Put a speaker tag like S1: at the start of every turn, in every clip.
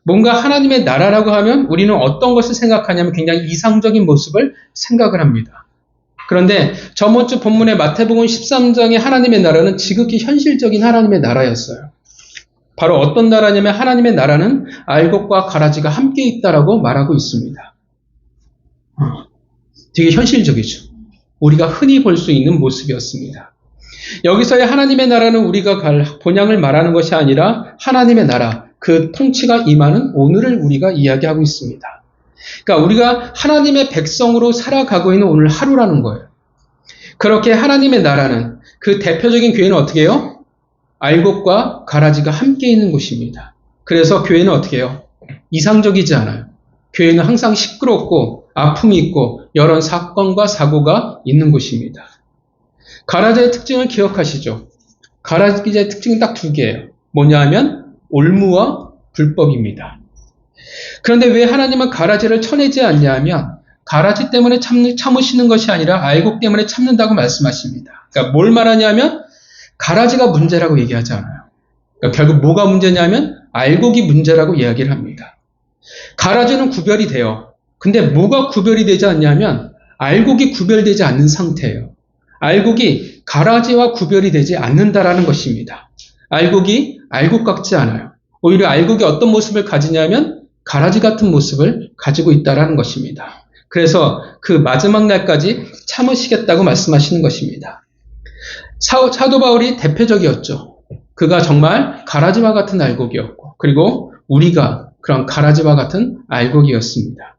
S1: 뭔가 하나님의 나라라고 하면 우리는 어떤 것을 생각하냐면 굉장히 이상적인 모습을 생각을 합니다. 그런데 저번 주 본문의 마태복음 13장의 하나님의 나라는 지극히 현실적인 하나님의 나라였어요. 바로 어떤 나라냐면 하나님의 나라는 알곡과 가라지가 함께 있다라고 말하고 있습니다. 되게 현실적이죠. 우리가 흔히 볼 수 있는 모습이었습니다. 여기서의 하나님의 나라는 우리가 갈 본향을 말하는 것이 아니라 하나님의 나라, 그 통치가 임하는 오늘을 우리가 이야기하고 있습니다. 그러니까 우리가 하나님의 백성으로 살아가고 있는 오늘 하루라는 거예요. 그렇게 하나님의 나라는 그 대표적인 교회는 어떻게 해요? 알곡과 가라지가 함께 있는 곳입니다. 그래서 교회는 어떻게 해요? 이상적이지 않아요. 교회는 항상 시끄럽고 아픔이 있고 여러 사건과 사고가 있는 곳입니다. 가라지의 특징을 기억하시죠? 가라지의 특징은 딱 두 개예요. 뭐냐 하면 올무와 불법입니다. 그런데 왜 하나님은 가라지를 쳐내지 않냐 하면 가라지 때문에 참으시는 것이 아니라 알곡 때문에 참는다고 말씀하십니다. 그러니까 뭘 말하냐면 가라지가 문제라고 얘기하지 않아요. 그러니까 결국 뭐가 문제냐면 알곡이 문제라고 이야기를 합니다. 가라지는 구별이 돼요. 근데 뭐가 구별이 되지 않냐면 알곡이 구별되지 않는 상태예요. 알곡이 가라지와 구별이 되지 않는다라는 것입니다. 알곡이 알곡 같지 않아요. 오히려 알곡이 어떤 모습을 가지냐면 가라지 같은 모습을 가지고 있다라는 것입니다. 그래서 그 마지막 날까지 참으시겠다고 말씀하시는 것입니다. 사도 바울이 대표적이었죠. 그가 정말 가라지와 같은 알곡이었고, 그리고 우리가 그런 가라지와 같은 알곡이었습니다.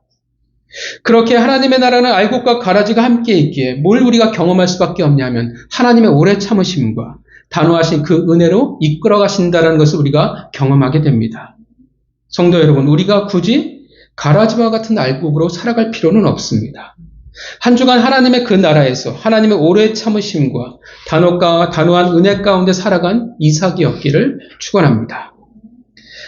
S1: 그렇게 하나님의 나라는 알곡과 가라지가 함께 있기에 뭘 우리가 경험할 수밖에 없냐면 하나님의 오래 참으심과 단호하신 그 은혜로 이끌어 가신다는 것을 우리가 경험하게 됩니다. 성도 여러분, 우리가 굳이 가라지와 같은 알곡으로 살아갈 필요는 없습니다. 한 주간 하나님의 그 나라에서 하나님의 오래 참으심과 단호한 은혜 가운데 살아간 이삭이었기를 축원합니다.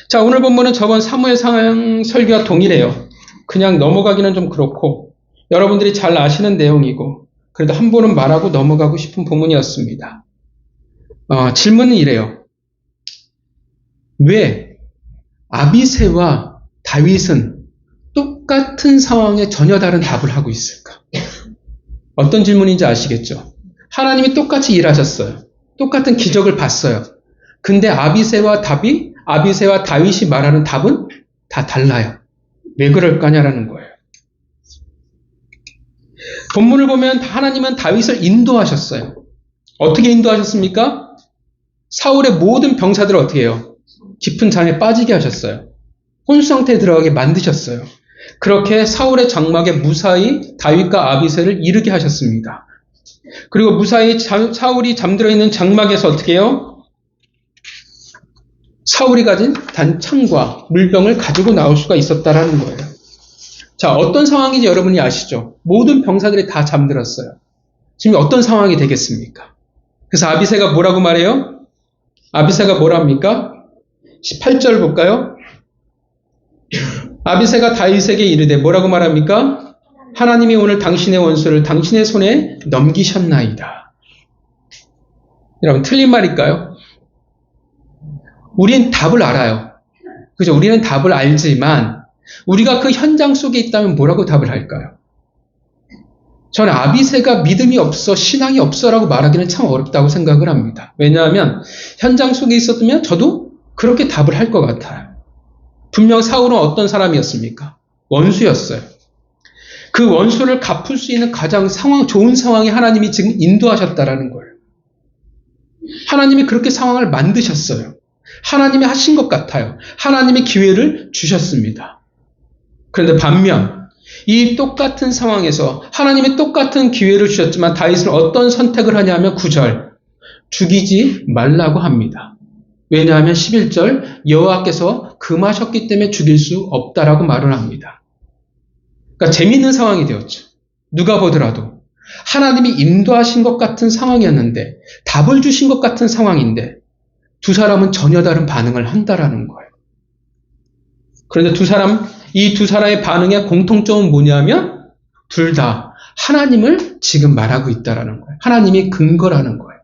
S1: 자, 오늘 본문은 저번 사무엘상 설교와 동일해요. 그냥 넘어가기는 좀 그렇고 여러분들이 잘 아시는 내용이고 그래도 한 번은 말하고 넘어가고 싶은 본문이었습니다. 질문은 이래요. 왜 아비새와 다윗은 똑같은 상황에 전혀 다른 답을 하고 있을까? 어떤 질문인지 아시겠죠? 하나님이 똑같이 일하셨어요. 똑같은 기적을 봤어요. 근데 아비새와 다윗이 말하는 답은 다 달라요. 왜 그럴까냐라는 거예요. 본문을 보면 하나님은 다윗을 인도하셨어요. 어떻게 인도하셨습니까? 사울의 모든 병사들을 어떻게 해요? 깊은 잠에 빠지게 하셨어요. 혼수 상태에 들어가게 만드셨어요. 그렇게 사울의 장막에 무사히 다윗과 아비새를 이르게 하셨습니다. 그리고 무사히 사울이 잠들어 있는 장막에서 어떻게 해요? 사울이 가진 단창과 물병을 가지고 나올 수가 있었다라는 거예요. 자, 어떤 상황인지 여러분이 아시죠? 모든 병사들이 다 잠들었어요. 지금 어떤 상황이 되겠습니까? 그래서 아비새가 뭐라고 말해요? 아비새가 뭐랍니까? 18절 볼까요? 아비새가 다윗에게 이르되 뭐라고 말합니까? 하나님이 오늘 당신의 원수를 당신의 손에 넘기셨나이다. 여러분, 틀린 말일까요? 우린 답을 알아요. 그죠? 우리는 답을 알지만 우리가 그 현장 속에 있다면 뭐라고 답을 할까요? 저는 아비새가 믿음이 없어, 신앙이 없어라고 말하기는 참 어렵다고 생각을 합니다. 왜냐하면 현장 속에 있었으면 저도 그렇게 답을 할 것 같아요. 분명 사울은 어떤 사람이었습니까? 원수였어요. 그 원수를 갚을 수 있는 가장 좋은 상황에 하나님이 지금 인도하셨다라는 거예요. 하나님이 그렇게 상황을 만드셨어요. 하나님이 하신 것 같아요. 하나님이 기회를 주셨습니다. 그런데 반면 이 똑같은 상황에서 하나님이 똑같은 기회를 주셨지만 다윗은 어떤 선택을 하냐면 9절 죽이지 말라고 합니다. 왜냐하면 11절 여호와께서 금하셨기 때문에 죽일 수 없다라고 말을 합니다. 그러니까 재미있는 상황이 되었죠. 누가 보더라도 하나님이 인도하신 것 같은 상황이었는데 답을 주신 것 같은 상황인데 두 사람은 전혀 다른 반응을 한다라는 거예요. 그런데 이 두 사람의 반응의 공통점은 뭐냐면 둘 다 하나님을 지금 말하고 있다라는 거예요. 하나님이 근거라는 거예요.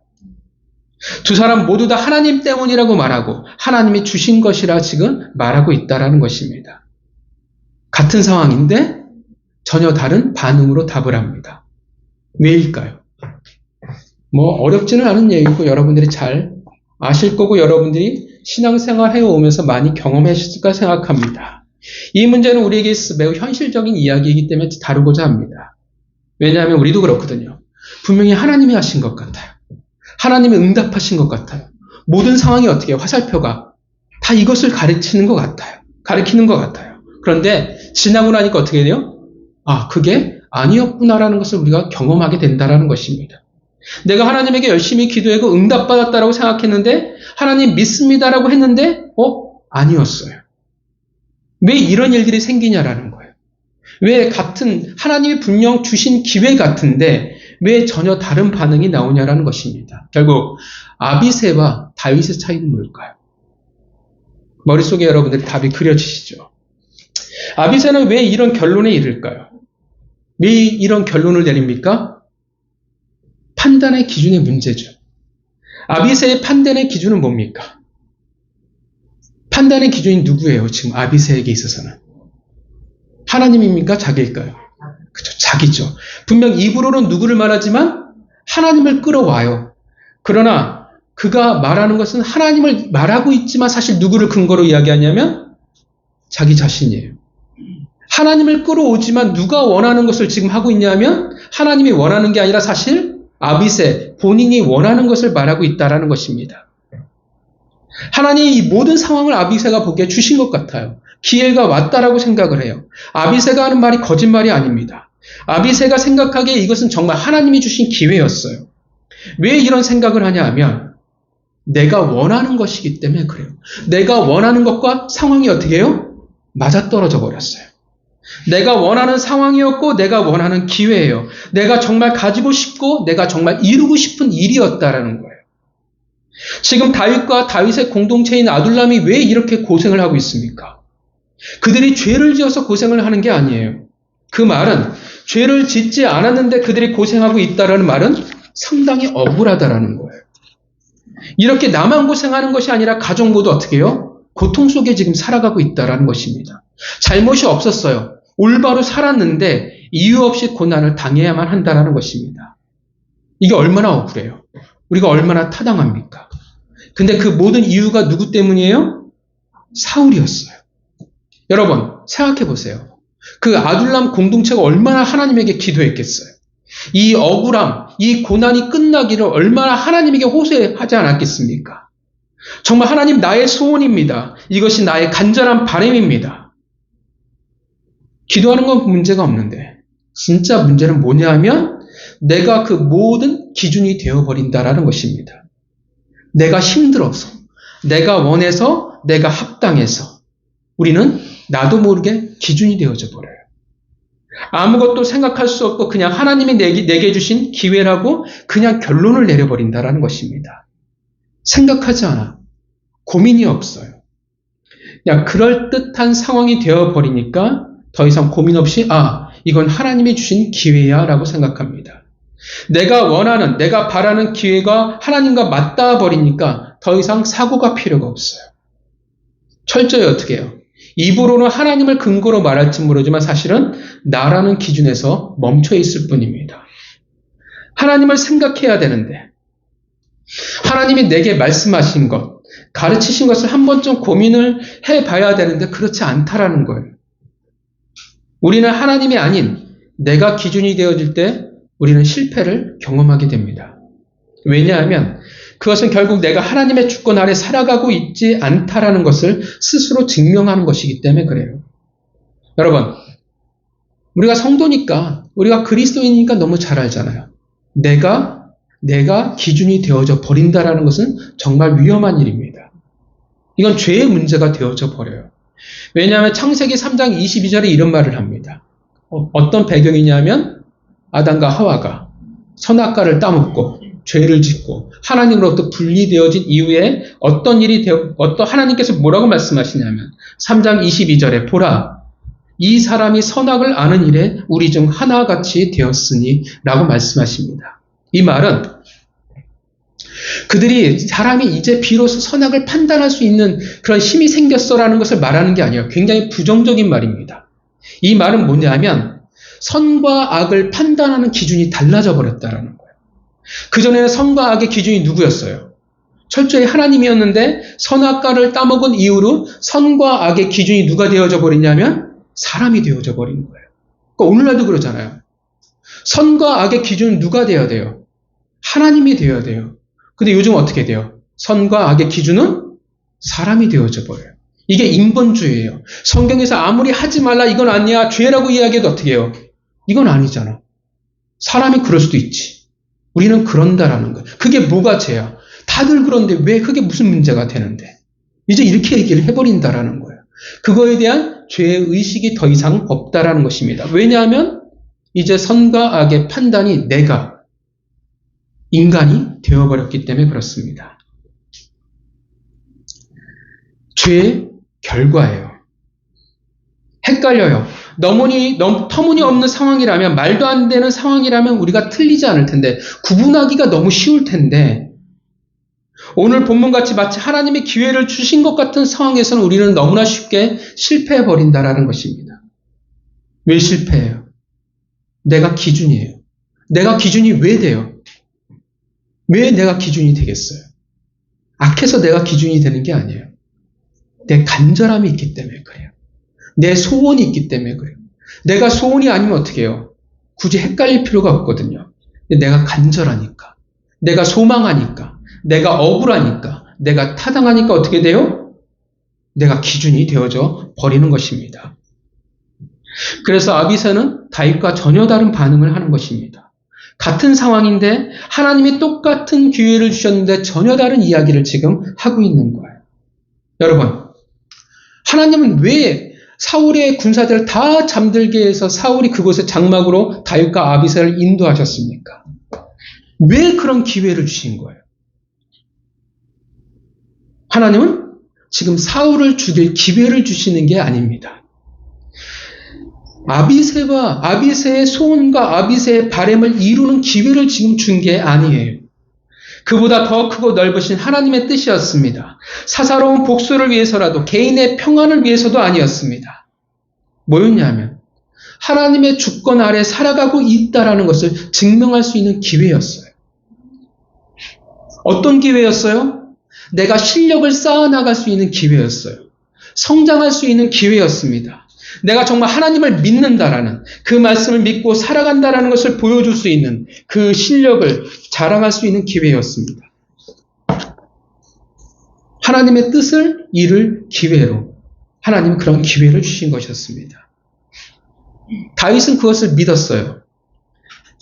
S1: 두 사람 모두 다 하나님 때문이라고 말하고 하나님이 주신 것이라 지금 말하고 있다라는 것입니다. 같은 상황인데 전혀 다른 반응으로 답을 합니다. 왜일까요? 어렵지는 않은 얘기고 여러분들이 잘 아실 거고 여러분들이 신앙생활 해오면서 많이 경험하셨을까 생각합니다. 이 문제는 우리에게 매우 현실적인 이야기이기 때문에 다루고자 합니다. 왜냐하면 우리도 그렇거든요. 분명히 하나님이 하신 것 같아요. 하나님이 응답하신 것 같아요. 모든 상황이 어떻게 해요? 화살표가 다 이것을 가리키는 것 같아요. 그런데 지나고 나니까 어떻게 돼요? 그게 아니었구나라는 것을 우리가 경험하게 된다는 것입니다. 내가 하나님에게 열심히 기도하고 응답받았다라고 생각했는데 하나님 믿습니다라고 했는데 아니었어요. 왜 이런 일들이 생기냐라는 거예요. 왜 같은 하나님이 분명 주신 기회 같은데 왜 전혀 다른 반응이 나오냐라는 것입니다. 결국 아비새와 다윗의 차이는 뭘까요? 머릿속에 여러분들 답이 그려지시죠? 아비새는 왜 이런 결론에 이를까요? 왜 이런 결론을 내립니까? 판단의 기준의 문제죠. 아비새의 판단의 기준은 뭡니까? 판단의 기준이 누구예요? 지금 아비새에게 있어서는. 하나님입니까? 자기일까요? 그죠, 자기죠. 분명 입으로는 누구를 말하지만 하나님을 끌어와요. 그러나 그가 말하는 것은 하나님을 말하고 있지만 사실 누구를 근거로 이야기하냐면 자기 자신이에요. 하나님을 끌어오지만 누가 원하는 것을 지금 하고 있냐면 하나님이 원하는 게 아니라 사실 아비새 본인이 원하는 것을 말하고 있다라는 것입니다. 하나님이 이 모든 상황을 아비새가 보기에 주신 것 같아요. 기회가 왔다라고 생각을 해요. 아비새가 하는 말이 거짓말이 아닙니다. 아비새가 생각하기에 이것은 정말 하나님이 주신 기회였어요. 왜 이런 생각을 하냐 하면 내가 원하는 것이기 때문에 그래요. 내가 원하는 것과 상황이 어떻게 해요? 맞아떨어져 버렸어요. 내가 원하는 상황이었고 내가 원하는 기회예요. 내가 정말 가지고 싶고 내가 정말 이루고 싶은 일이었다라는 거예요. 지금 다윗과 다윗의 공동체인 아둘람이 왜 이렇게 고생을 하고 있습니까? 그들이 죄를 지어서 고생을 하는 게 아니에요. 그 말은 죄를 짓지 않았는데 그들이 고생하고 있다라는 말은 상당히 억울하다라는 거예요. 이렇게 나만 고생하는 것이 아니라 가족 모두 어떻게 해요? 고통 속에 지금 살아가고 있다라는 것입니다. 잘못이 없었어요. 올바로 살았는데 이유 없이 고난을 당해야만 한다라는 것입니다. 이게 얼마나 억울해요. 우리가 얼마나 타당합니까? 근데 그 모든 이유가 누구 때문이에요? 사울이었어요. 여러분 생각해 보세요. 그 아둘람 공동체가 얼마나 하나님에게 기도했겠어요. 이 억울함, 이 고난이 끝나기를 얼마나 하나님에게 호소하지 않았겠습니까? 정말 하나님 나의 소원입니다. 이것이 나의 간절한 바람입니다. 기도하는 건 문제가 없는데 진짜 문제는 뭐냐 하면 내가 그 모든 기준이 되어버린다라는 것입니다. 내가 힘들어서, 내가 원해서, 내가 합당해서 우리는 나도 모르게 기준이 되어져 버려요. 아무것도 생각할 수 없고 그냥 하나님이 내게 주신 기회라고 그냥 결론을 내려버린다라는 것입니다. 생각하지 않아. 고민이 없어요. 그냥 그럴듯한 상황이 되어버리니까 더 이상 고민 없이 이건 하나님이 주신 기회야 라고 생각합니다. 내가 원하는, 내가 바라는 기회가 하나님과 맞닿아 버리니까 더 이상 사고가 필요가 없어요. 철저히 어떻게 해요? 입으로는 하나님을 근거로 말할지 모르지만 사실은 나라는 기준에서 멈춰 있을 뿐입니다. 하나님을 생각해야 되는데 하나님이 내게 말씀하신 것, 가르치신 것을 한 번쯤 고민을 해봐야 되는데 그렇지 않다라는 거예요. 우리는 하나님이 아닌 내가 기준이 되어질 때 우리는 실패를 경험하게 됩니다. 왜냐하면 그것은 결국 내가 하나님의 주권 아래 살아가고 있지 않다라는 것을 스스로 증명하는 것이기 때문에 그래요. 여러분, 우리가 성도니까, 우리가 그리스도인이니까 너무 잘 알잖아요. 내가 기준이 되어져 버린다라는 것은 정말 위험한 일입니다. 이건 죄의 문제가 되어져 버려요. 왜냐하면 창세기 3장 22절에 이런 말을 합니다. 어떤 배경이냐면 아담과 하와가 선악과를 따먹고 죄를 짓고 하나님으로부터 분리되어진 이후에 하나님께서 뭐라고 말씀하시냐면 3장 22절에 보라 이 사람이 선악을 아는 일에 우리 중 하나같이 되었으니 라고 말씀하십니다. 이 말은 그들이 사람이 이제 비로소 선악을 판단할 수 있는 그런 힘이 생겼어라는 것을 말하는 게 아니에요. 굉장히 부정적인 말입니다. 이 말은 뭐냐면 선과 악을 판단하는 기준이 달라져 버렸다라는 거예요. 그전에는 선과 악의 기준이 누구였어요? 철저히 하나님이었는데 선악과를 따먹은 이후로 선과 악의 기준이 누가 되어져 버리냐면 사람이 되어져 버린 거예요. 그러니까 오늘날도 그러잖아요. 선과 악의 기준은 누가 되어야 돼요? 하나님이 되어야 돼요. 근데 요즘 어떻게 돼요? 선과 악의 기준은 사람이 되어져 버려요. 이게 인본주의예요. 성경에서 아무리 하지 말라 이건 아니야 죄라고 이야기해도 어떻게 해요? 이건 아니잖아. 사람이 그럴 수도 있지. 우리는 그런다라는 거예요. 그게 뭐가 죄야? 다들 그런데 왜 그게 무슨 문제가 되는데? 이제 이렇게 얘기를 해버린다라는 거예요. 그거에 대한 죄의 의식이 더 이상 없다라는 것입니다. 왜냐하면 이제 선과 악의 판단이 내가 인간이 되어버렸기 때문에 그렇습니다. 죄의 결과예요. 헷갈려요. 터무니없는 상황이라면, 말도 안 되는 상황이라면 우리가 틀리지 않을 텐데, 구분하기가 너무 쉬울 텐데, 오늘 본문같이 마치 하나님의 기회를 주신 것 같은 상황에서는 우리는 너무나 쉽게 실패해버린다라는 것입니다. 왜 실패해요? 내가 기준이에요. 내가 기준이 왜 돼요? 왜 내가 기준이 되겠어요? 악해서 내가 기준이 되는 게 아니에요. 내 간절함이 있기 때문에 그래요. 내 소원이 있기 때문에 그래요. 내가 소원이 아니면 어떻게 해요? 굳이 헷갈릴 필요가 없거든요. 내가 간절하니까, 내가 소망하니까, 내가 억울하니까, 내가 타당하니까 어떻게 돼요? 내가 기준이 되어져 버리는 것입니다. 그래서 아비새는 다윗과 전혀 다른 반응을 하는 것입니다. 같은 상황인데 하나님이 똑같은 기회를 주셨는데 전혀 다른 이야기를 지금 하고 있는 거예요. 여러분, 하나님은 왜 사울의 군사들을 다 잠들게 해서 사울이 그곳에 장막으로 다윗과 아비새를 인도하셨습니까? 왜 그런 기회를 주신 거예요? 하나님은 지금 사울을 죽일 기회를 주시는 게 아닙니다. 아비새의 소원과 아비새의 바람을 이루는 기회를 지금 준 게 아니에요. 그보다 더 크고 넓으신 하나님의 뜻이었습니다. 사사로운 복수를 위해서라도 개인의 평안을 위해서도 아니었습니다. 뭐였냐면 하나님의 주권 아래 살아가고 있다라는 것을 증명할 수 있는 기회였어요. 어떤 기회였어요? 내가 실력을 쌓아나갈 수 있는 기회였어요. 성장할 수 있는 기회였습니다. 내가 정말 하나님을 믿는다라는, 그 말씀을 믿고 살아간다라는 것을 보여줄 수 있는 그 실력을 자랑할 수 있는 기회였습니다. 하나님의 뜻을 이룰 기회로 하나님은 그런 기회를 주신 것이었습니다. 다윗은 그것을 믿었어요.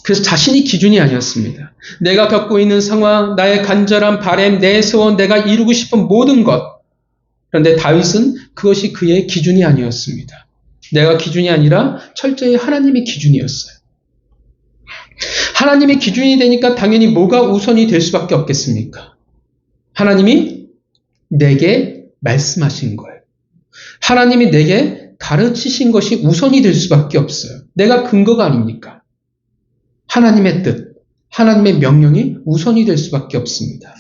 S1: 그래서 자신이 기준이 아니었습니다. 내가 겪고 있는 상황, 나의 간절한 바람, 내 소원, 내가 이루고 싶은 모든 것. 그런데 다윗은 그것이 그의 기준이 아니었습니다. 내가 기준이 아니라 철저히 하나님의 기준이었어요. 하나님의 기준이 되니까 당연히 뭐가 우선이 될 수밖에 없겠습니까? 하나님이 내게 말씀하신 거예요. 하나님이 내게 가르치신 것이 우선이 될 수밖에 없어요. 내가 근거가 아닙니까? 하나님의 뜻, 하나님의 명령이 우선이 될 수밖에 없습니다.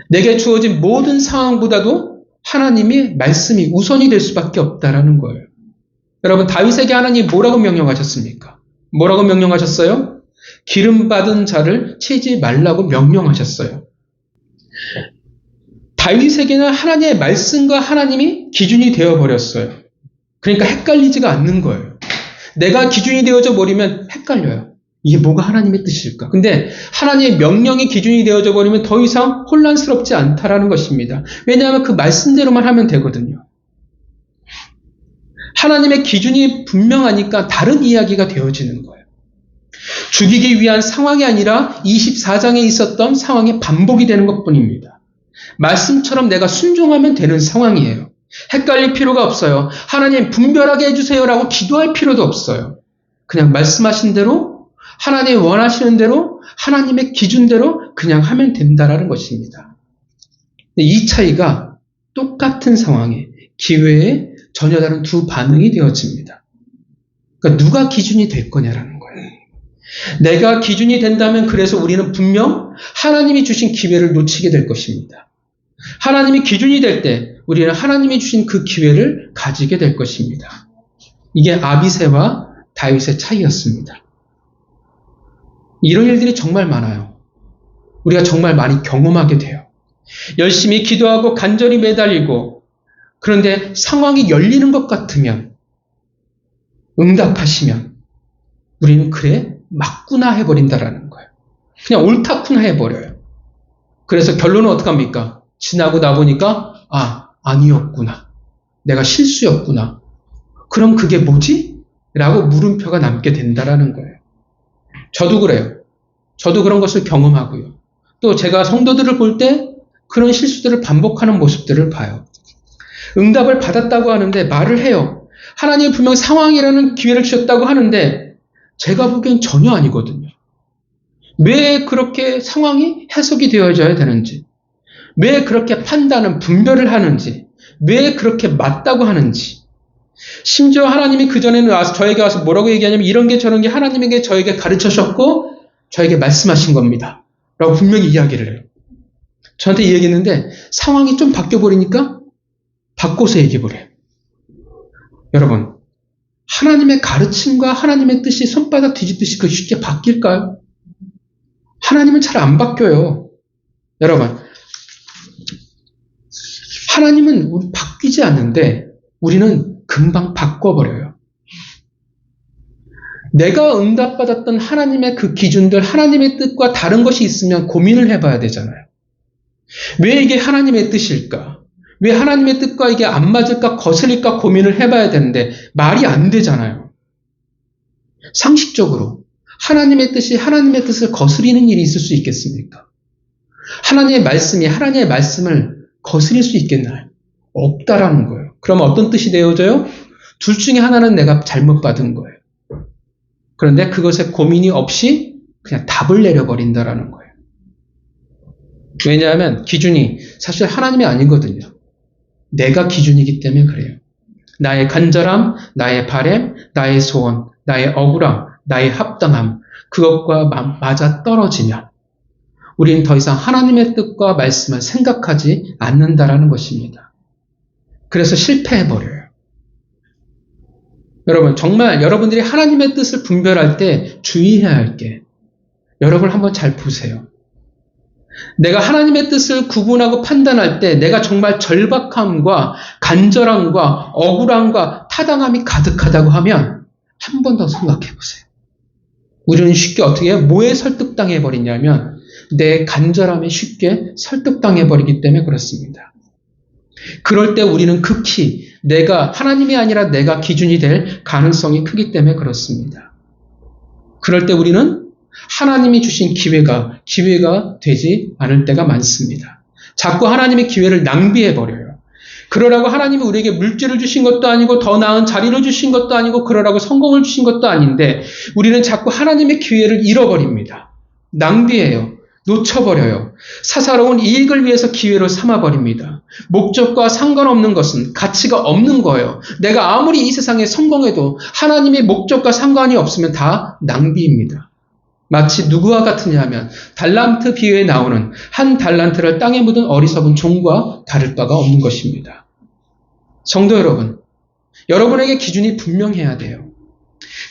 S1: 내게 주어진 모든 상황보다도 하나님의 말씀이 우선이 될 수밖에 없다라는 거예요. 여러분, 다윗에게 하나님이 뭐라고 명령하셨습니까? 뭐라고 명령하셨어요? 기름 받은 자를 치지 말라고 명령하셨어요. 다윗에게는 하나님의 말씀과 하나님이 기준이 되어버렸어요. 그러니까 헷갈리지가 않는 거예요. 내가 기준이 되어져 버리면 헷갈려요. 이게 뭐가 하나님의 뜻일까? 근데 하나님의 명령이 기준이 되어져 버리면 더 이상 혼란스럽지 않다라는 것입니다. 왜냐하면 그 말씀대로만 하면 되거든요. 하나님의 기준이 분명하니까 다른 이야기가 되어지는 거예요. 죽이기 위한 상황이 아니라 24장에 있었던 상황의 반복이 되는 것뿐입니다. 말씀처럼 내가 순종하면 되는 상황이에요. 헷갈릴 필요가 없어요. 하나님 분별하게 해주세요라고 기도할 필요도 없어요. 그냥 말씀하신 대로, 하나님이 원하시는 대로, 하나님의 기준대로 그냥 하면 된다라는 것입니다. 이 차이가 똑같은 상황에, 기회에 전혀 다른 두 반응이 되어집니다. 그러니까 누가 기준이 될 거냐라는 거예요. 내가 기준이 된다면 그래서 우리는 분명 하나님이 주신 기회를 놓치게 될 것입니다. 하나님이 기준이 될 때 우리는 하나님이 주신 그 기회를 가지게 될 것입니다. 이게 아비새와 다윗의 차이였습니다. 이런 일들이 정말 많아요. 우리가 정말 많이 경험하게 돼요. 열심히 기도하고 간절히 매달리고 그런데 상황이 열리는 것 같으면 응답하시면 우리는 그래 맞구나 해버린다라는 거예요. 그냥 옳다구나 해버려요. 그래서 결론은 어떡합니까? 지나고 나보니까 아니었구나. 내가 실수였구나. 그럼 그게 뭐지? 라고 물음표가 남게 된다라는 거예요. 저도 그래요. 저도 그런 것을 경험하고요. 또 제가 성도들을 볼 때 그런 실수들을 반복하는 모습들을 봐요. 응답을 받았다고 하는데 말을 해요. 하나님이 분명 상황이라는 기회를 주셨다고 하는데 제가 보기엔 전혀 아니거든요. 왜 그렇게 상황이 해석이 되어져야 되는지, 왜 그렇게 판단은 분별을 하는지, 왜 그렇게 맞다고 하는지. 심지어 하나님이 그전에는 저에게 와서 뭐라고 얘기하냐면 이런 게 저런 게 하나님에게 저에게 가르쳐 주셨고 저에게 말씀하신 겁니다. 라고 분명히 이야기를 해요. 저한테 이 얘기했는데 상황이 좀 바뀌어버리니까 바꿔서 얘기해버려요. 여러분, 하나님의 가르침과 하나님의 뜻이 손바닥 뒤집듯이 그 쉽게 바뀔까요? 하나님은 잘 안 바뀌어요. 여러분, 하나님은 바뀌지 않는데 우리는 금방 바꿔버려요. 내가 응답받았던 하나님의 그 기준들, 하나님의 뜻과 다른 것이 있으면 고민을 해봐야 되잖아요. 왜 이게 하나님의 뜻일까? 왜 하나님의 뜻과 이게 안 맞을까, 거슬릴까 고민을 해봐야 되는데 말이 안 되잖아요. 상식적으로 하나님의 뜻이 하나님의 뜻을 거스리는 일이 있을 수 있겠습니까? 하나님의 말씀이 하나님의 말씀을 거스릴 수 있겠나요? 없다라는 거예요. 그러면 어떤 뜻이 되어져요? 둘 중에 하나는 내가 잘못 받은 거예요. 그런데 그것에 고민이 없이 그냥 답을 내려버린다라는 거예요. 왜냐하면 기준이 사실 하나님이 아니거든요. 내가 기준이기 때문에 그래요. 나의 간절함, 나의 바람, 나의 소원, 나의 억울함, 나의 합당함, 그것과 맞아 떨어지면 우리는 더 이상 하나님의 뜻과 말씀을 생각하지 않는다라는 것입니다. 그래서 실패해버려요. 여러분, 정말 여러분들이 하나님의 뜻을 분별할 때 주의해야 할 게, 여러분 한번 잘 보세요. 내가 하나님의 뜻을 구분하고 판단할 때 내가 정말 절박함과 간절함과 억울함과 타당함이 가득하다고 하면 한 번 더 생각해 보세요. 우리는 쉽게 어떻게 해요? 뭐에 설득당해 버리냐면 내 간절함에 쉽게 설득당해 버리기 때문에 그렇습니다. 그럴 때 우리는 극히 내가 하나님이 아니라 내가 기준이 될 가능성이 크기 때문에 그렇습니다. 그럴 때 우리는 하나님이 주신 기회가 되지 않을 때가 많습니다. 자꾸 하나님의 기회를 낭비해버려요. 그러라고 하나님이 우리에게 물질을 주신 것도 아니고 더 나은 자리를 주신 것도 아니고 그러라고 성공을 주신 것도 아닌데 우리는 자꾸 하나님의 기회를 잃어버립니다. 낭비해요. 놓쳐버려요. 사사로운 이익을 위해서 기회로 삼아버립니다. 목적과 상관없는 것은 가치가 없는 거예요. 내가 아무리 이 세상에 성공해도 하나님의 목적과 상관이 없으면 다 낭비입니다. 마치 누구와 같으냐 하면 달란트 비유에 나오는 한 달란트를 땅에 묻은 어리석은 종과 다를 바가 없는 것입니다. 성도 여러분, 여러분에게 기준이 분명해야 돼요.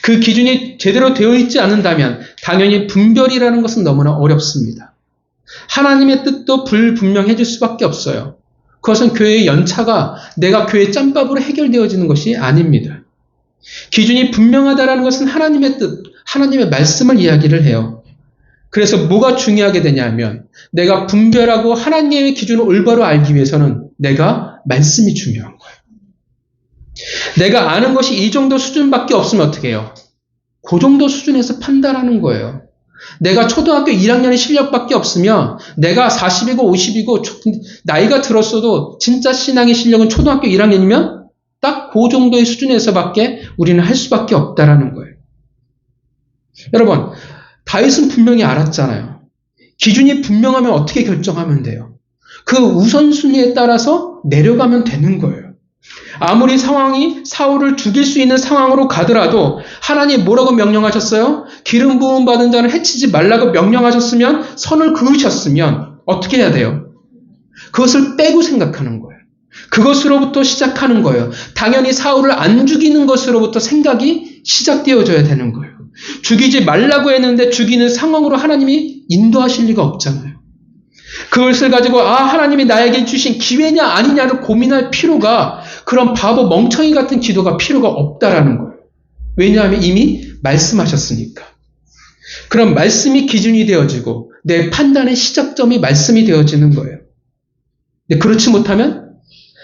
S1: 그 기준이 제대로 되어 있지 않는다면 당연히 분별이라는 것은 너무나 어렵습니다. 하나님의 뜻도 불분명해질 수밖에 없어요. 그것은 교회의 연차가 내가 교회 짬밥으로 해결되어지는 것이 아닙니다. 기준이 분명하다는 것은 하나님의 뜻, 하나님의 말씀을 이야기를 해요. 그래서 뭐가 중요하게 되냐면 내가 분별하고 하나님의 기준을 올바로 알기 위해서는 내가 말씀이 중요한 거예요. 내가 아는 것이 이 정도 수준밖에 없으면 어떻게 해요? 그 정도 수준에서 판단하는 거예요. 내가 초등학교 1학년의 실력밖에 없으면 내가 40이고 50이고 나이가 들었어도 진짜 신앙의 실력은 초등학교 1학년이면 딱 그 정도의 수준에서밖에 우리는 할 수밖에 없다라는 거예요. 여러분, 다윗은 분명히 알았잖아요. 기준이 분명하면 어떻게 결정하면 돼요? 그 우선순위에 따라서 내려가면 되는 거예요. 아무리 상황이 사울을 죽일 수 있는 상황으로 가더라도 하나님 뭐라고 명령하셨어요? 기름 부음 받은 자는 해치지 말라고 명령하셨으면, 선을 그으셨으면 어떻게 해야 돼요? 그것을 빼고 생각하는 거예요. 그것으로부터 시작하는 거예요. 당연히 사울을 안 죽이는 것으로부터 생각이 시작되어져야 되는 거예요. 죽이지 말라고 했는데 죽이는 상황으로 하나님이 인도하실 리가 없잖아요. 그것을 가지고 하나님이 나에게 주신 기회냐 아니냐를 고민할 필요가, 그런 바보 멍청이 같은 기도가 필요가 없다라는 거예요. 왜냐하면 이미 말씀하셨으니까. 그럼 말씀이 기준이 되어지고 내 판단의 시작점이 말씀이 되어지는 거예요. 근데 그렇지 못하면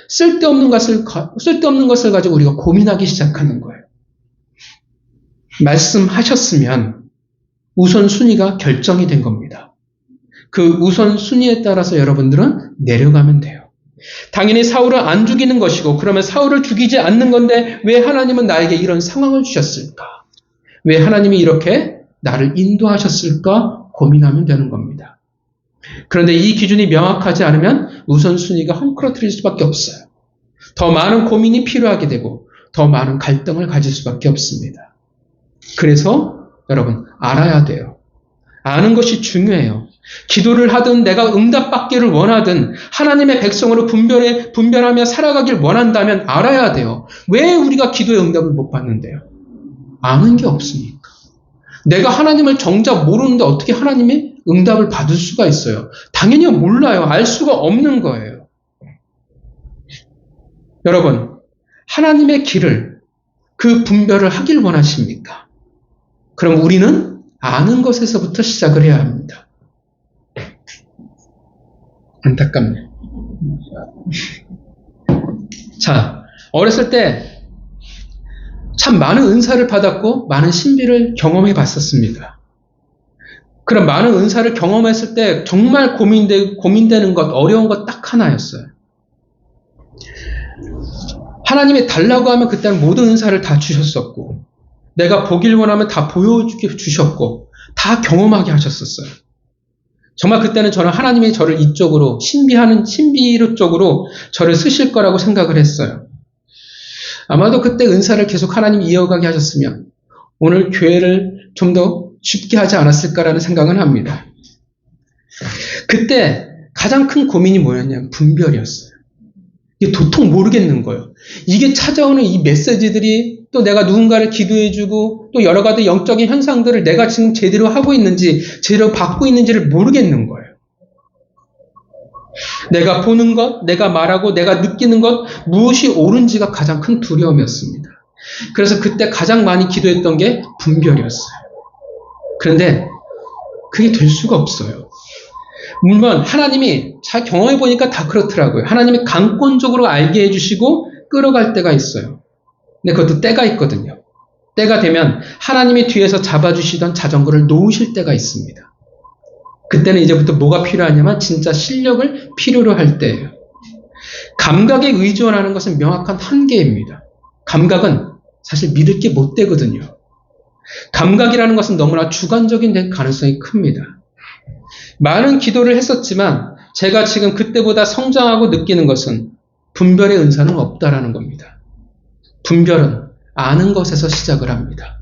S1: 쓸데없는 것을 가지고 우리가 고민하기 시작하는 거예요. 말씀하셨으면 우선순위가 결정이 된 겁니다. 그 우선순위에 따라서 여러분들은 내려가면 돼요. 당연히 사울을 안 죽이는 것이고, 그러면 사울을 죽이지 않는 건데 왜 하나님은 나에게 이런 상황을 주셨을까? 왜 하나님이 이렇게 나를 인도하셨을까? 고민하면 되는 겁니다. 그런데 이 기준이 명확하지 않으면 우선순위가 헝클어뜨릴 수밖에 없어요. 더 많은 고민이 필요하게 되고 더 많은 갈등을 가질 수밖에 없습니다. 그래서 여러분, 알아야 돼요. 아는 것이 중요해요. 기도를 하든 내가 응답받기를 원하든 하나님의 백성으로 분별하며 살아가길 원한다면 알아야 돼요. 왜 우리가 기도의 응답을 못 받는데요? 아는 게 없으니까. 내가 하나님을 정작 모르는데 어떻게 하나님의 응답을 받을 수가 있어요? 당연히 몰라요. 알 수가 없는 거예요. 여러분, 하나님의 길을, 그 분별을 하길 원하십니까? 그럼 우리는 아는 것에서부터 시작을 해야 합니다. 안타깝네. 자, 어렸을 때 참 많은 은사를 받았고 많은 신비를 경험해 봤었습니다. 그런 많은 은사를 경험했을 때 정말 고민되는 것, 어려운 것 딱 하나였어요. 하나님이 달라고 하면 그때는 모든 은사를 다 주셨었고, 내가 보길 원하면 다 보여주셨고, 다 경험하게 하셨었어요. 정말 그때는 저는 하나님이 저를 이쪽으로, 신비루 쪽으로 저를 쓰실 거라고 생각을 했어요. 아마도 그때 은사를 계속 하나님이 이어가게 하셨으면 오늘 교회를 좀 더 쉽게 하지 않았을까라는 생각은 합니다. 그때 가장 큰 고민이 뭐였냐면 분별이었어요. 이게 도통 모르겠는 거예요. 이게 찾아오는 이 메시지들이, 또 내가 누군가를 기도해주고 또 여러 가지 영적인 현상들을 내가 지금 제대로 하고 있는지, 제대로 받고 있는지를 모르겠는 거예요. 내가 보는 것, 내가 말하고 내가 느끼는 것, 무엇이 옳은지가 가장 큰 두려움이었습니다. 그래서 그때 가장 많이 기도했던 게 분별이었어요. 그런데 그게 될 수가 없어요. 물론 하나님이 잘 경험해보니까 다 그렇더라고요. 하나님이 강권적으로 알게 해주시고 끌어갈 때가 있어요. 근데 그것도 때가 있거든요. 때가 되면 하나님이 뒤에서 잡아주시던 자전거를 놓으실 때가 있습니다. 그때는 이제부터 뭐가 필요하냐면 진짜 실력을 필요로 할 때예요. 감각에 의존하는 것은 명확한 한계입니다. 감각은 사실 믿을 게 못 되거든요. 감각이라는 것은 너무나 주관적인 가능성이 큽니다. 많은 기도를 했었지만 제가 지금 그때보다 성장하고 느끼는 것은 분별의 은사는 없다라는 겁니다. 분별은 아는 것에서 시작을 합니다.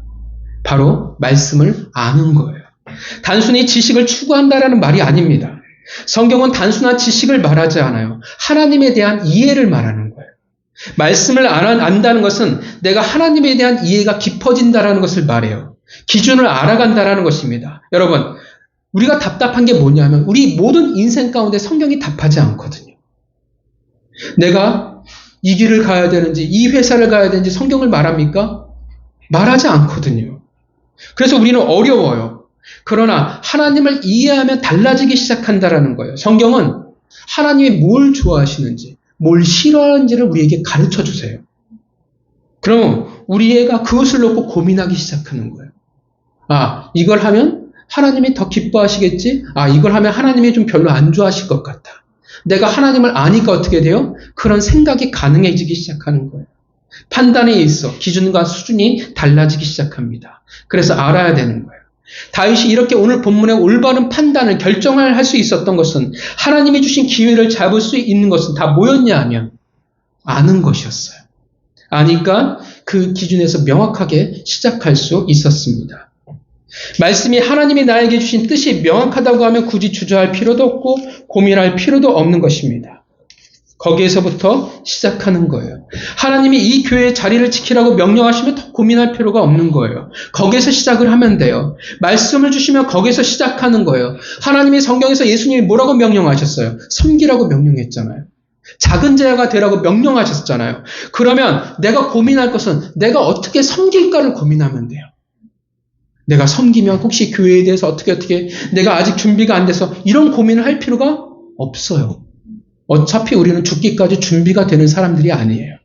S1: 바로 말씀을 아는 거예요. 단순히 지식을 추구한다라는 말이 아닙니다. 성경은 단순한 지식을 말하지 않아요. 하나님에 대한 이해를 말하는 거예요. 말씀을 안다는 것은 내가 하나님에 대한 이해가 깊어진다라는 것을 말해요. 기준을 알아간다라는 것입니다. 여러분, 우리가 답답한 게 뭐냐면 우리 모든 인생 가운데 성경이 답하지 않거든요. 내가 이 길을 가야 되는지, 이 회사를 가야 되는지 성경을 말합니까? 말하지 않거든요. 그래서 우리는 어려워요. 그러나 하나님을 이해하면 달라지기 시작한다라는 거예요. 성경은 하나님이 뭘 좋아하시는지, 뭘 싫어하는지를 우리에게 가르쳐 주세요. 그럼 우리 애가 그것을 놓고 고민하기 시작하는 거예요. 이걸 하면 하나님이 더 기뻐하시겠지? 이걸 하면 하나님이 좀 별로 안 좋아하실 것 같아. 내가 하나님을 아니까 어떻게 돼요? 그런 생각이 가능해지기 시작하는 거예요. 판단에 있어 기준과 수준이 달라지기 시작합니다. 그래서 알아야 되는 거예요. 다윗이 이렇게 오늘 본문의 올바른 판단을 결정할 수 있었던 것은, 하나님이 주신 기회를 잡을 수 있는 것은 다 뭐였냐 하면 아는 것이었어요. 아니까 그 기준에서 명확하게 시작할 수 있었습니다. 말씀이 하나님이 나에게 주신 뜻이 명확하다고 하면 굳이 주저할 필요도 없고 고민할 필요도 없는 것입니다. 거기에서부터 시작하는 거예요. 하나님이 이 교회의 자리를 지키라고 명령하시면 더 고민할 필요가 없는 거예요. 거기에서 시작을 하면 돼요. 말씀을 주시면 거기에서 시작하는 거예요. 하나님이 성경에서 예수님이 뭐라고 명령하셨어요? 섬기라고 명령했잖아요. 작은 자가 되라고 명령하셨잖아요. 그러면 내가 고민할 것은 내가 어떻게 섬길까를 고민하면 돼요. 내가 섬기면 혹시 교회에 대해서 어떻게 내가 아직 준비가 안 돼서 이런 고민을 할 필요가 없어요. 어차피 우리는 죽기까지 준비가 되는 사람들이 아니에요.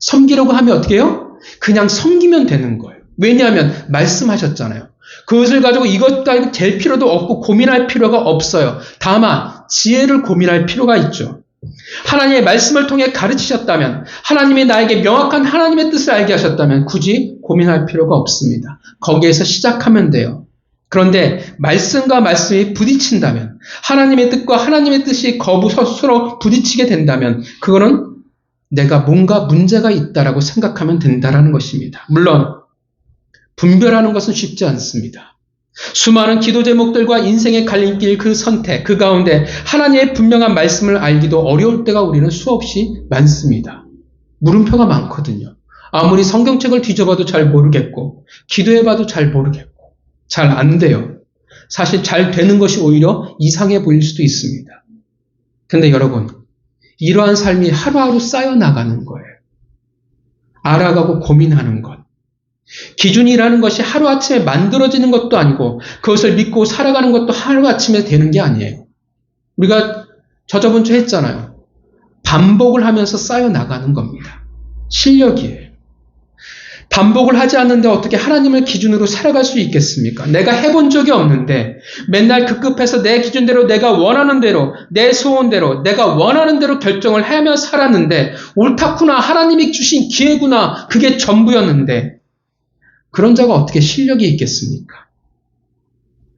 S1: 섬기려고 하면 어떻게 해요? 그냥 섬기면 되는 거예요. 왜냐하면 말씀하셨잖아요. 그것을 가지고 이것까지 될 필요도 없고 고민할 필요가 없어요. 다만 지혜를 고민할 필요가 있죠. 하나님의 말씀을 통해 가르치셨다면, 하나님이 나에게 명확한 하나님의 뜻을 알게 하셨다면 굳이 고민할 필요가 없습니다. 거기에서 시작하면 돼요. 그런데 말씀과 말씀이 부딪힌다면, 하나님의 뜻과 하나님의 뜻이 서로 부딪히게 된다면 그거는 내가 뭔가 문제가 있다라고 생각하면 된다라는 것입니다. 물론 분별하는 것은 쉽지 않습니다. 수많은 기도 제목들과 인생의 갈림길, 그 선택, 그 가운데 하나님의 분명한 말씀을 알기도 어려울 때가 우리는 수없이 많습니다. 물음표가 많거든요. 아무리 성경책을 뒤져봐도 잘 모르겠고 기도해봐도 잘 모르겠고 잘 안 돼요. 사실 잘 되는 것이 오히려 이상해 보일 수도 있습니다. 근데 여러분, 이러한 삶이 하루하루 쌓여나가는 거예요. 알아가고 고민하는 것. 기준이라는 것이 하루아침에 만들어지는 것도 아니고 그것을 믿고 살아가는 것도 하루아침에 되는 게 아니에요. 우리가 저번 주에 했잖아요. 반복을 하면서 쌓여나가는 겁니다. 실력이에요. 반복을 하지 않는데 어떻게 하나님을 기준으로 살아갈 수 있겠습니까? 내가 해본 적이 없는데 맨날 급급해서 내 기준대로 내가 원하는 대로 내 소원대로 내가 원하는 대로 결정을 하며 살았는데 옳다구나, 하나님이 주신 기회구나, 그게 전부였는데 그런 자가 어떻게 실력이 있겠습니까?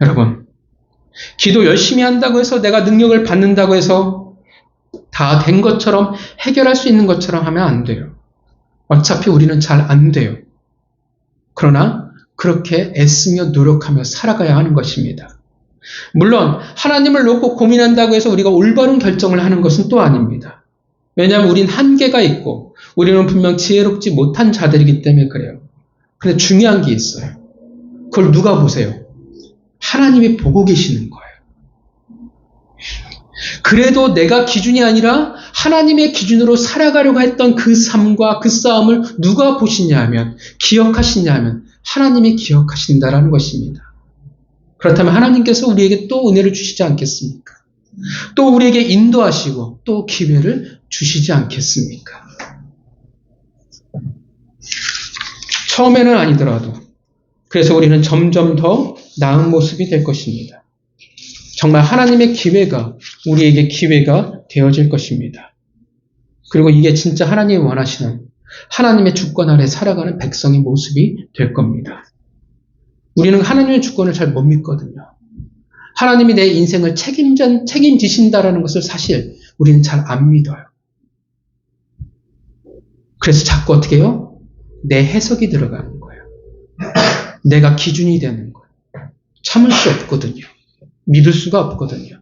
S1: 여러분, 기도 열심히 한다고 해서 내가 능력을 받는다고 해서 다 된 것처럼 해결할 수 있는 것처럼 하면 안 돼요. 어차피 우리는 잘 안 돼요. 그러나 그렇게 애쓰며 노력하며 살아가야 하는 것입니다. 물론 하나님을 놓고 고민한다고 해서 우리가 올바른 결정을 하는 것은 또 아닙니다. 왜냐하면 우린 한계가 있고 우리는 분명 지혜롭지 못한 자들이기 때문에 그래요. 근데 중요한 게 있어요. 그걸 누가 보세요? 하나님이 보고 계시는 거예요. 그래도 내가 기준이 아니라 하나님의 기준으로 살아가려고 했던 그 삶과 그 싸움을 누가 보시냐 하면, 기억하시냐 하면 하나님이 기억하신다라는 것입니다. 그렇다면 하나님께서 우리에게 또 은혜를 주시지 않겠습니까? 또 우리에게 인도하시고 또 기회를 주시지 않겠습니까? 처음에는 아니더라도 그래서 우리는 점점 더 나은 모습이 될 것입니다. 정말 하나님의 기회가 우리에게 기회가 되어질 것입니다. 그리고 이게 진짜 하나님이 원하시는 하나님의 주권 아래 살아가는 백성의 모습이 될 겁니다. 우리는 하나님의 주권을 잘 못 믿거든요. 하나님이 내 인생을 책임지신다라는 것을 사실 우리는 잘 안 믿어요. 그래서 자꾸 어떻게 해요? 내 해석이 들어가는 거예요. 내가 기준이 되는 거예요. 참을 수 없거든요. 믿을 수가 없거든요.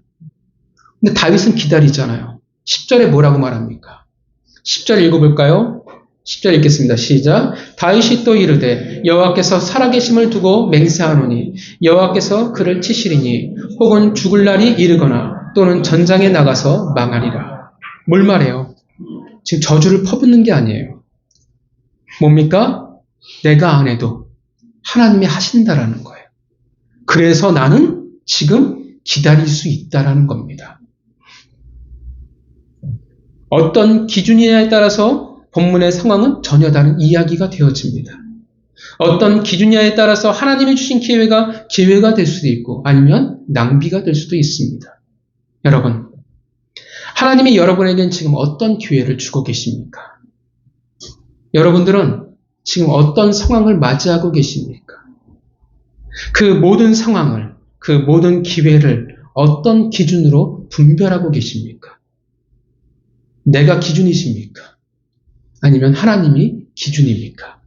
S1: 근데 다윗은 기다리잖아요. 10절에 뭐라고 말합니까? 10절 읽어볼까요? 10절 읽겠습니다. 시작. 다윗이 또 이르되 여호와께서 살아계심을 두고 맹세하노니 여호와께서 그를 치시리니 혹은 죽을 날이 이르거나 또는 전장에 나가서 망하리라. 뭘 말해요? 지금 저주를 퍼붓는 게 아니에요. 뭡니까? 내가 안 해도 하나님이 하신다라는 거예요. 그래서 나는 지금 기다릴 수 있다라는 겁니다. 어떤 기준이냐에 따라서 본문의 상황은 전혀 다른 이야기가 되어집니다. 어떤 기준이냐에 따라서 하나님이 주신 기회가 될 수도 있고 아니면 낭비가 될 수도 있습니다. 여러분, 하나님이 여러분에게는 지금 어떤 기회를 주고 계십니까? 여러분들은 지금 어떤 상황을 맞이하고 계십니까? 그 모든 상황을, 그 모든 기회를 어떤 기준으로 분별하고 계십니까? 내가 기준이십니까? 아니면 하나님이 기준입니까?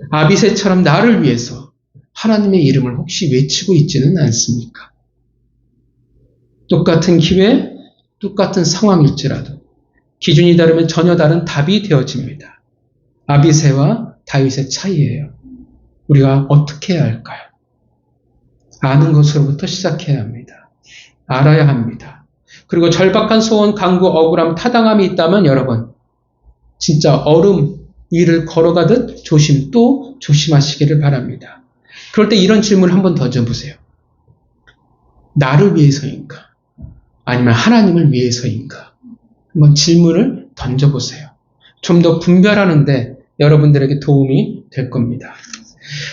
S1: 아비새처럼 나를 위해서 하나님의 이름을 혹시 외치고 있지는 않습니까? 똑같은 기회, 똑같은 상황일지라도 기준이 다르면 전혀 다른 답이 되어집니다. 아비새와 다윗의 차이예요. 우리가 어떻게 해야 할까요? 아는 것으로부터 시작해야 합니다. 알아야 합니다. 그리고 절박한 소원, 강구, 억울함, 타당함이 있다면 여러분 진짜 얼음 위를 걸어가듯 또 조심하시기를 바랍니다. 그럴 때 이런 질문을 한번 던져보세요. 나를 위해서인가? 아니면 하나님을 위해서인가? 한번 질문을 던져보세요. 좀 더 분별하는데 여러분들에게 도움이 될 겁니다.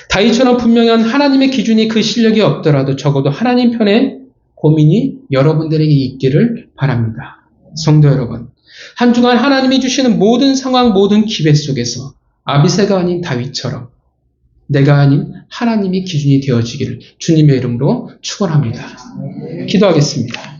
S1: 다윗처럼 분명한 하나님의 기준이 그 실력이 없더라도 적어도 하나님 편에 고민이 여러분들에게 있기를 바랍니다. 성도 여러분, 한 주간 하나님이 주시는 모든 상황, 모든 기회 속에서 아비새가 아닌 다윗처럼 내가 아닌 하나님이 기준이 되어지기를 주님의 이름으로 축원합니다. 기도하겠습니다.